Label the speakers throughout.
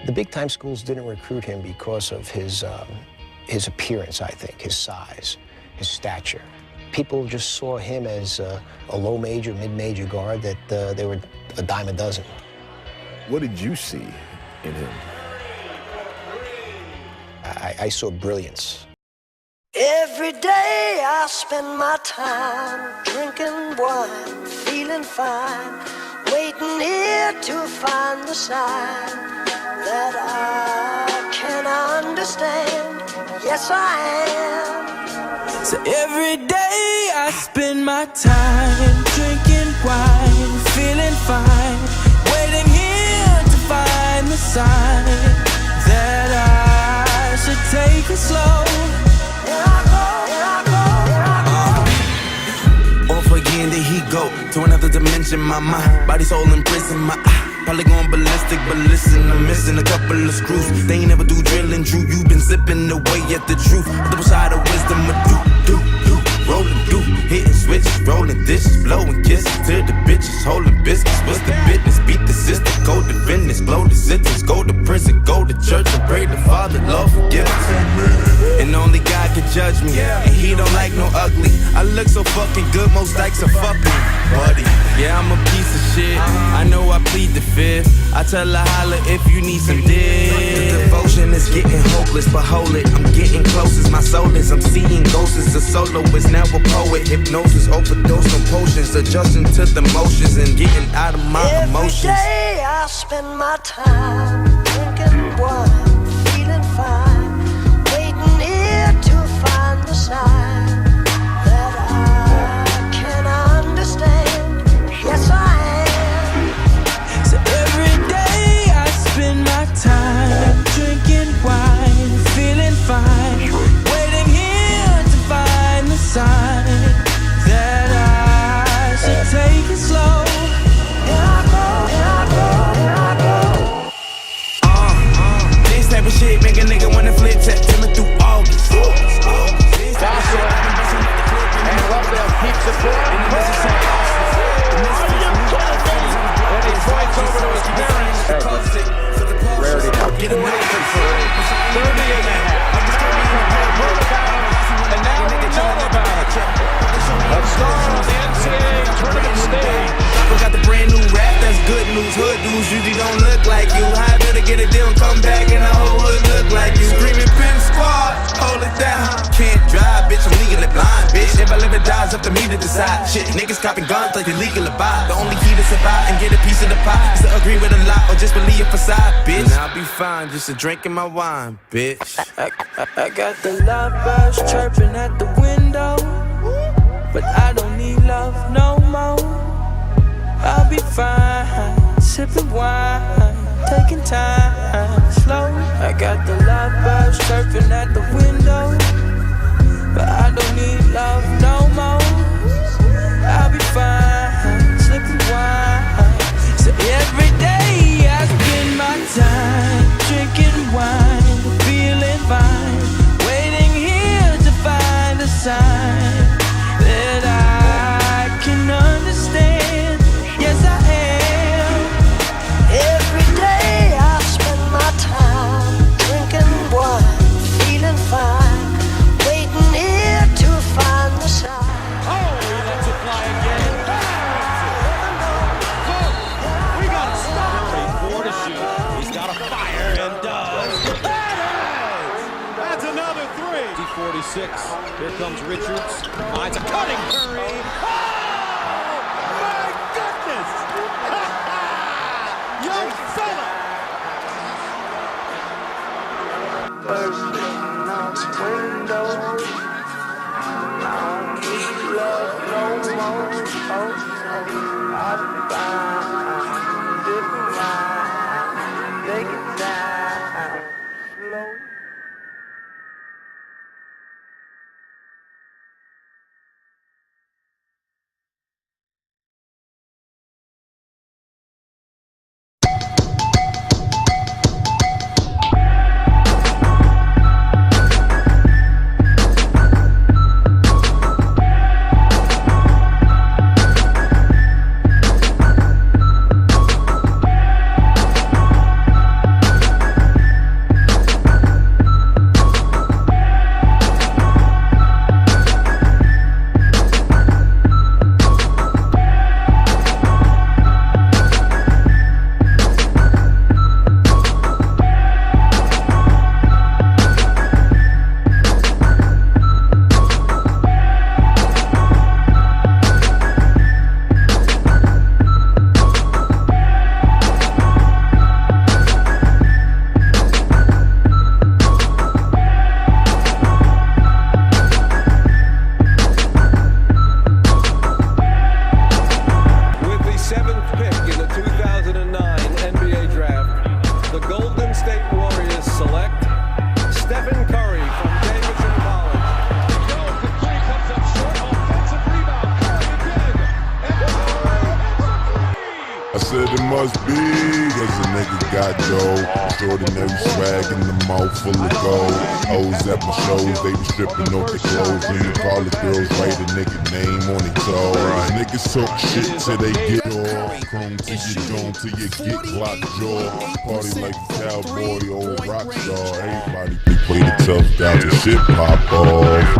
Speaker 1: The big-time schools didn't recruit him because of his appearance, I think, his size, his stature. People just saw him as a low major, mid-major guard that they were a dime a dozen.
Speaker 2: What did you see in him?
Speaker 1: I saw brilliance.
Speaker 3: Every day I spend my time drinking wine, feeling fine, waiting here to find the sign that I can understand. Yes, I am.
Speaker 4: So every day I spend my time drinking wine, feeling fine, waiting here to find the sign that I should take it slow.
Speaker 5: Off again, there he go to another dimension. My mind, body, soul in prison. My eye, probably going ballistic, but listen, I'm missing a couple of screws. They ain't never do drilling, Drew. You been zipping away at the truth. Double side of wisdom, rolling through, hitting switches, rolling dishes, blowing kisses to the bitches, holding biscuits. What's the business? Beat the system, go to business, blow the sentence, go to prison, go to church and pray the Father, Lord forgive us. And only God can judge me, and He don't like no ugly. I look so fucking good, most dykes are fucking buddy. Yeah, I'm a piece of shit. I know I plead the fifth. I tell her holla if you need some dick. The devotion is getting hopeless, but hold it, I'm getting close as my soul is. I'm seeing ghosts as a soloist, now a poet. Hypnosis, overdose on potions, adjusting to the motions and getting out of my emotions.
Speaker 3: Every day I spend my time drinking wine, feeling fine, waiting here to find the sign that I can understand. Yes, I am.
Speaker 4: So every day I spend my time drinking wine, feeling fine, waiting here to find the sign that I should take it slow.
Speaker 5: This type of shit make a nigga wanna flip September through August.
Speaker 6: And Lovedale keeps it for him. And he points over to his parents. Rarity now. Get him out for 30 and a half. Heard about him, and now we know about it. A star on the NCAA tournament stage.
Speaker 5: We got the brand new rap, that's good news. Hood dudes usually don't look like you. How better get a deal and come back and the whole hood look like you. Screaming pin squad, hold it down. Can't drive, bitch, I'm legally blind, bitch. If I live or die, it's up to me to decide. Shit, niggas copping guns like they legal to buy. The only key to survive and get a piece of the pie is to agree with a lie or just believe a facade, bitch. And I'll be fine, just a drinking my wine, bitch.
Speaker 4: I got the lovebirds chirping at the window, but I don't need love no more. I'll be fine, sipping wine, taking time slow. I got the lovebirds chirping at the window, but I don't need love no more. I'll be fine, sipping wine. So every day I spend my time drinking wine, feeling fine, waiting here to find a sign that I can understand. Yes, I am.
Speaker 3: Every day I spend my time drinking wine, feeling fine, waiting here to find the sign.
Speaker 6: Oh, he lets it fly again. We got a star. 34 to shoot. He's got a fire and does. That's another three. D46. Here comes Richards. Finds a cutting Curry. Oh, my goodness. Young fella. State Warriors select Stephen Curry from Davidson College. He goes, the three comes up short, offensive rebound. Curry again, and
Speaker 7: I said it must be, cause a nigga got dough. Extraordinary swag in the mouth full of gold. Hoes at my shows, they be stripping off their clothes. When you call the girls, write a nigga name on their toes. Niggas talk shit till they get off. Chrome to your dome till you get locked jaw. Party like a cowboy, old rock star. Everybody play the tough guys and shit pop off.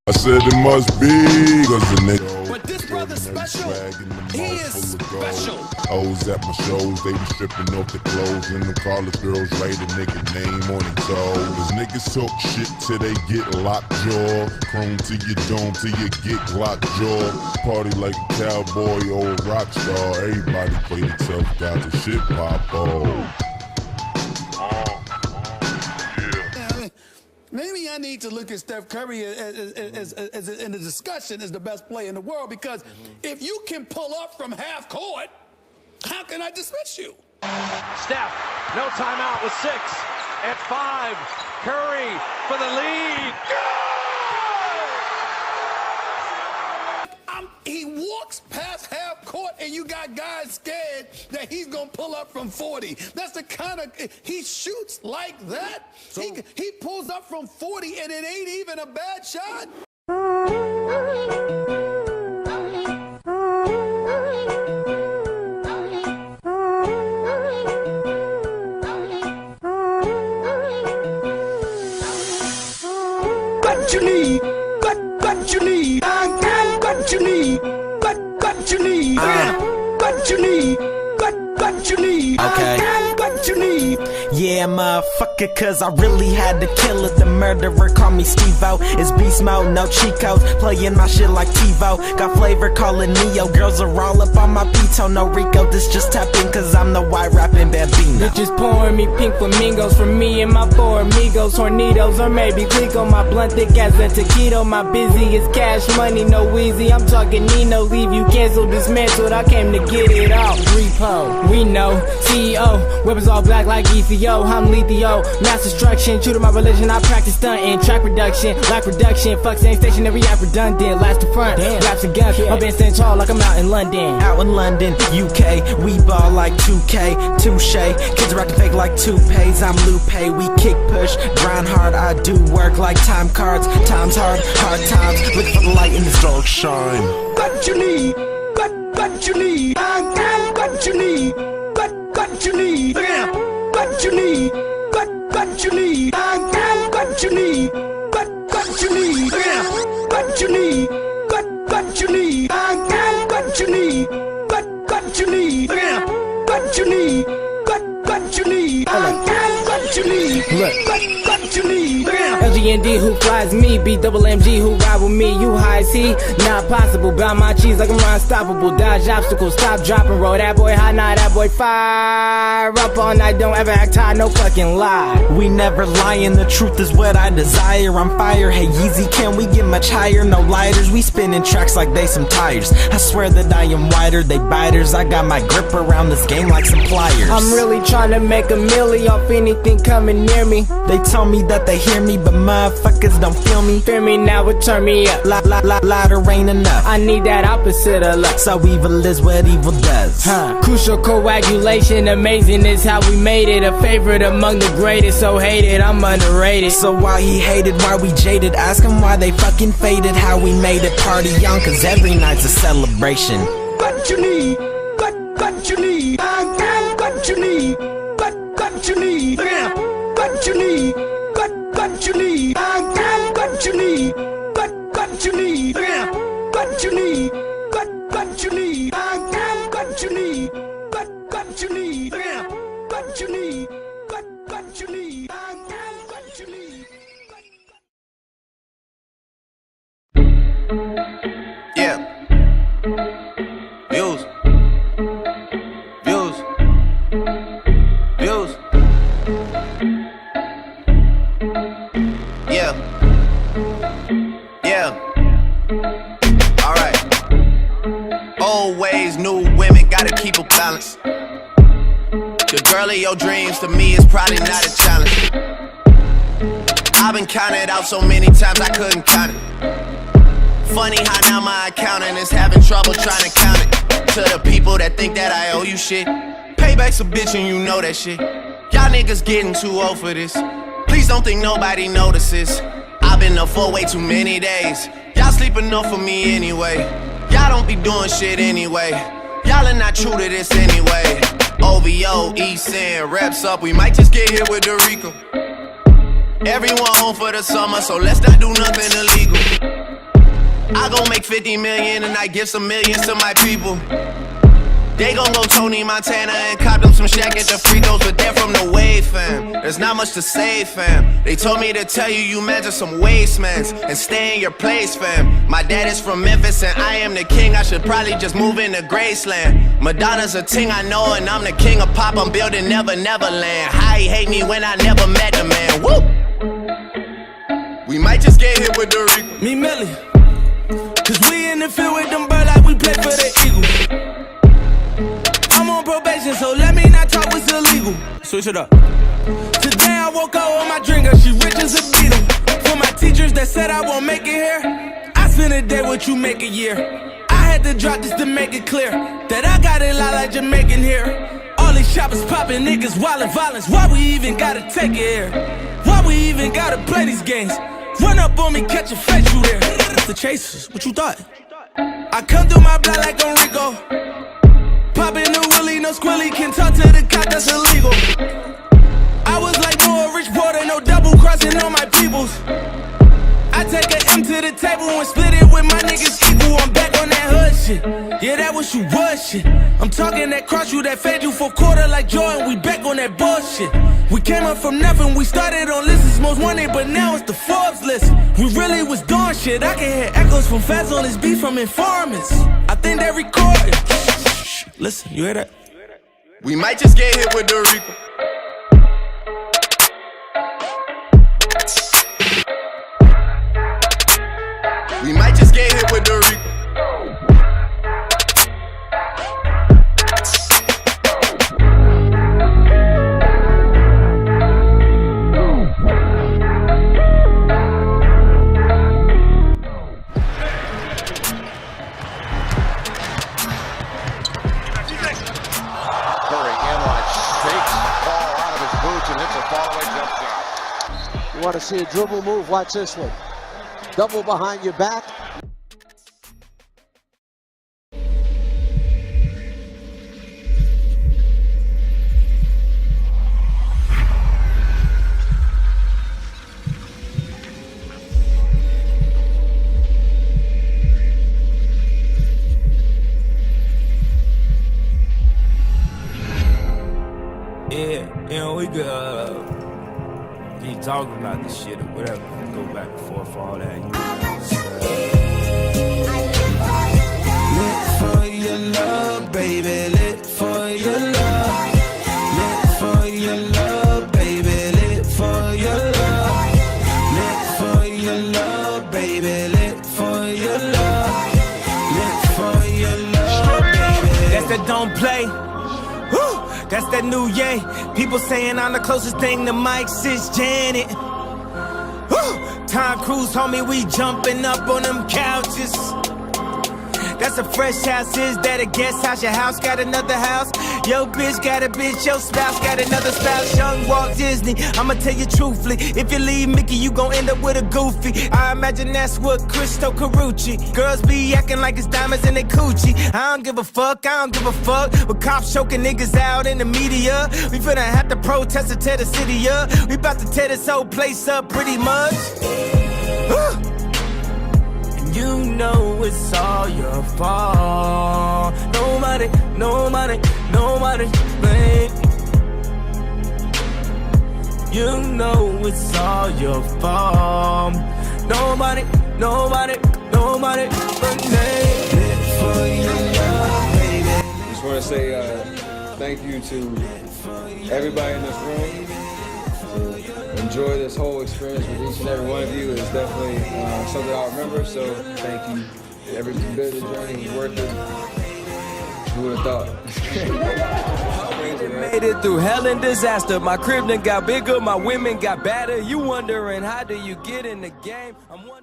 Speaker 7: I said it must be, cause the nigga.
Speaker 5: But this brother's special. He is special.
Speaker 7: Hoes at my shows, they be stripping off their clothes. And them college girls write a nigga name on their toes. Cause niggas talk shit till they get locked jaw. Chrome to your dome till you get locked jaw. Party like a cowboy, old rock star. Everybody play the tough guys and shit pop off.
Speaker 5: Maybe I need to look at Steph Curry as in the discussion as the best player in the world, because if you can pull up from half court, how can I dismiss you?
Speaker 6: Steph, no timeout with 6. At 5, Curry for the lead.
Speaker 5: He walks past half court and you got guys scared that he's gonna pull up from 40. That's the kind of, he shoots like that. So, he pulls up from 40 and it ain't even a bad shot.
Speaker 3: What you need, what you need, what you need, what you need, what you need, what you need,
Speaker 8: okay,
Speaker 3: what you need.
Speaker 8: Yeah, motherfucker, cause I really had to kill it. The murderer, call me Steve-O. It's beast mode, no cheat codes. Playing my shit like TiVo. Got flavor, call it Neo. Girls are all up on my pito. No R.I.C.O, this just tap in cause I'm the white rapping Bambino.
Speaker 9: Bitches pouring me pink flamingos for me and my 4 amigos. Tornadoes or maybe Glico. My blunt thick as a taquito. My busy is cash money, no Weezy. I'm talking Nino, leave you canceled, dismantled. I came to get it all. Repo, we know. CEO, weapons all black like ECO. I'm Lethio, mass destruction. True to my religion, I practice stunting. Track production, lack reduction. Fuck same station, every app redundant. Last to front, raps and guns. My band stand tall like I'm out in London.
Speaker 8: Out in London, UK, we ball like 2K, touche. Kids rockin' fake like toupees. I'm Lupe, we kick push, grind hard. I do work like time cards. Times hard, hard times. Looking for the light in this dark shine.
Speaker 3: What you need, what you need, what you need, what you need, what you need, what you need, what you need, what you need, what you need, what you need, what you need, what you need, what you need, what you need, what you need, what you need.
Speaker 9: LGND who flies me, BMMG who ride with me. You high C, not possible. Bound my cheese like I'm unstoppable. Dodge obstacles, stop, drop and roll. That boy high, not that boy fire. Up all night, don't ever act high, no fucking lie.
Speaker 8: We never lying, the truth is what I desire. I'm fire, hey Yeezy, can we get much higher? No lighters, we spinning tracks like they some tires. I swear that I am wider, they biters. I got my grip around this game like some pliers.
Speaker 9: I'm really trying to make a milli off anything coming near me.
Speaker 8: They told me that they hear me, but motherfuckers don't feel me.
Speaker 9: Fear me now, it turn me up.
Speaker 8: Louder ain't enough.
Speaker 9: I need that opposite of luck.
Speaker 8: So evil is what evil does.
Speaker 9: Crucial coagulation, amazing is how we made it. A favorite among the greatest, so hated, I'm underrated.
Speaker 8: So why he hated, why we jaded? Ask him why they fucking faded. How we made it party on, cause every night's a celebration.
Speaker 3: What you need, what you need, what you need, what you need, what you need, what you need, what you need, what you need, what you need, what you need, what you need, what you need, what you need, what you need, what you need.
Speaker 5: Yeah. Views. Views. Views. Yeah. Yeah. Alright. Old ways, new women, gotta keep a balance. The girl of your dreams to me is probably not a challenge. I've been counted out so many times I couldn't count it. Funny how now my accountant is having trouble trying to count it. To the people that think that I owe you shit, payback's a bitch and you know that shit. Y'all niggas getting too old for this. Please don't think nobody notices. I've been up for way too many days. Y'all sleep enough for me anyway. Y'all don't be doing shit anyway. Y'all are not true to this anyway. OVO, East End, reps up, we might just get hit with the R.I.C.O. Everyone home for the summer, so let's not do nothing illegal. I gon' make 50 million and I give some millions to my people. They gon' go Tony Montana and cop them some Shaq at the free throws, but they're from the wave, fam. There's not much to say, fam. They told me to tell you you measure some wastemans and stay in your place, fam. My dad is from Memphis and I am the king. I should probably just move into Graceland. Madonna's a ting I know and I'm the king of pop. I'm building Never Neverland. How he hate me when I never met the man. Woo! We might just get hit with the R.I.C.O.
Speaker 4: Me Millie. Cause we in the field with them birds like we play for the Eagles. I'm on probation, so let me not talk what's illegal. Switch it up. Today I woke up with my drinker, she rich as a beetle. For my teachers that said I won't make it here, I spend a day what you make a year. I had to drop this to make it clear that I got it lot like Jamaican here. All these shoppers popping, niggas wildin' violence. Why we even gotta take it here? Why we even gotta play these games? Run up on me, catch a face, you there. The chasers, what you thought? I come through my block like R.I.C.O. Poppin' the willy, no squilly, can talk to the cop, that's illegal. I was like more rich border, no double crossing on my peoples. I take an M to the table and split it with my niggas equal. I'm back on that hood shit. Yeah, that was you was shit. I'm talking that cross you, that fed you for quarter like Jordan. We back on that bullshit. We came up from nothing, we started on lists most wanted, but now it's the Forbes list. We really was doing shit. I can hear echoes from fans on this beat from informants. I think they recorded. Listen, you hear that?
Speaker 5: We might just get hit with the R.I.C.O. We might just get hit with the R.I.C.O.
Speaker 10: You want to see a dribble move? Watch this one. Double behind your back.
Speaker 4: Yeah, we could keep talking about this shit or whatever. Go back and forth, all that.
Speaker 5: Lit for your love, baby. Lit for your love. Lit for your love, baby. Lit for your love. Lit for your love, baby. Lit for your love. Lit for your love, baby.
Speaker 4: That's that don't play. Woo!
Speaker 8: That's that new yay. People saying I'm the closest thing to Mike since Janet. Woo! Tom Cruise, homie, we jumping up on them couches. That's a fresh house, is that a guest house? Your house got another house? Yo bitch got a bitch, your spouse got another spouse. Young Walt Disney, I'ma tell you truthfully, if you leave Mickey, you gon' end up with a goofy. I imagine that's what Cristo Carucci. Girls be acting like it's diamonds in their coochie. I don't give a fuck, with cops choking niggas out in the media. We finna have to protest to tear the city up. We bout to tear this whole place up pretty much. You know it's all your fault. Nobody, babe. You know it's all your fault. Nobody but me. For your love, baby.
Speaker 11: Just want to say thank you to everybody in this room. Enjoy this whole experience with each and every one of you. It's definitely something I'll remember, so thank you. Every bit of the journey was worth it. Who would have thought?
Speaker 4: Made it through hell and disaster. My crib done got bigger, my women got badder. You wondering how do you get in the game? I'm wondering